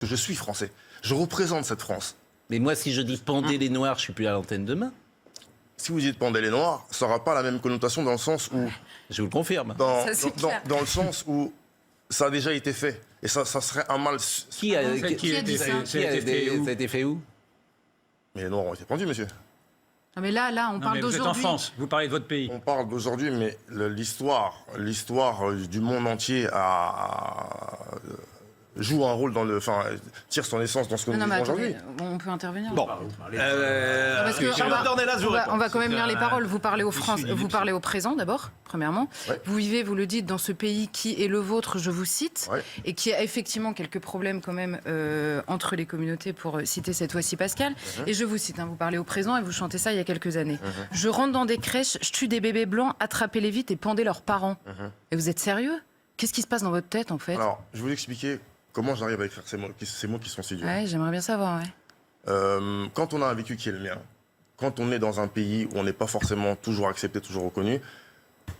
que je suis français. Je représente cette France. Mais moi, si je dis pendez les noirs, je suis plus à l'antenne demain. Si vous dites pendez les noirs, ça n'aura pas la même connotation dans le sens où... Je vous le confirme. Dans Ça, le sens où ça a déjà été fait. Et ça serait un mal... Qui a dit ça ? Ça a été fait où? Mais les noirs ont été pendus, monsieur. Non mais là, on parle Vous êtes en d'aujourd'hui. France, vous parlez de votre pays. On parle d'aujourd'hui, mais l'histoire du monde entier joue un rôle tire son essence dans ce que nous Non, mais vivons aujourd'hui. attendez, on peut intervenir. Bon. Parce que Charlotte Dornelas, je vous réponds. on va quand même lire les paroles. Vous parlez vous parlez au présent d'abord, premièrement. Ouais. Vous vivez, vous le dites, dans ce pays qui est le vôtre, je vous cite, Ouais. et qui a effectivement quelques problèmes quand même entre les communautés, pour citer cette fois-ci Pascal. Et je vous cite, vous parlez au présent et vous chantez ça il y a quelques années. Je rentre dans des crèches, je tue des bébés blancs, attrapez-les vite et pendez leurs parents. Et vous êtes sérieux? Qu'est-ce qui se passe dans votre tête en fait? Alors, je vais vous expliquer comment j'arrive à écrire ces mots qui sont si durs. Ouais, j'aimerais bien savoir, ouais. Quand on a un vécu qui est le mien, quand on est dans un pays où on n'est pas forcément toujours accepté, toujours reconnu,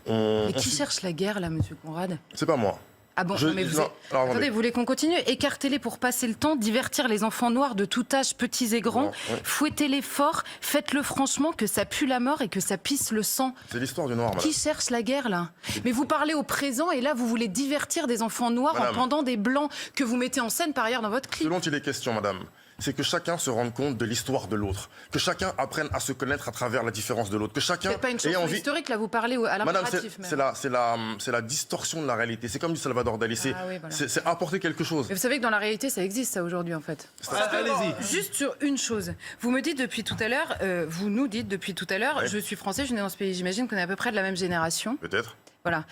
Mais qui cherche la guerre là, monsieur Conrad? C'est pas moi. Ah bon, Je- non, mais vous non, êtes- alors, Attendez, attendez. vous voulez qu'on continue? Écartez-les pour passer le temps, divertir les enfants noirs de tout âge, petits et grands, Non, ouais. fouettez-les fort, faites-le franchement, que ça pue la mort et que ça pisse le sang. C'est l'histoire du noir, madame. Qui cherche la guerre là? Mais vous parlez au présent et là vous voulez divertir des enfants noirs Madame. en pendant des blancs que vous mettez en scène par ailleurs dans votre clip. Ce dont il est question, madame, c'est que chacun se rende compte de l'histoire de l'autre, que chacun apprenne à se connaître à travers la différence de l'autre, que chacun C'est pas une ait chanson envie... historique là, vous parlez à Madame, l'impératif. c'est la distorsion de la réalité. C'est comme dit Salvador Dali. C'est Ah oui, voilà. c'est apporter quelque chose. Mais vous savez que dans la réalité, ça existe ça aujourd'hui en fait. Allez-y. Juste sur une chose, vous me dites depuis tout à l'heure, vous nous dites depuis tout à l'heure, Ouais. je suis français, je suis né dans ce pays, j'imagine qu'on est à peu près de la même génération. Peut-être. Voilà.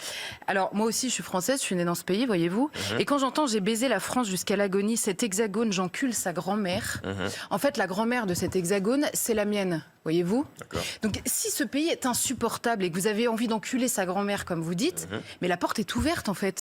Alors moi aussi je suis française, je suis née dans ce pays, voyez-vous. Et quand j'entends j'ai baisé la France jusqu'à l'agonie, cet hexagone j'encule sa grand-mère. En fait la grand-mère de cet hexagone c'est la mienne, voyez-vous. D'accord. Donc si ce pays est insupportable et que vous avez envie d'enculer sa grand-mère comme vous dites, mais la porte est ouverte en fait.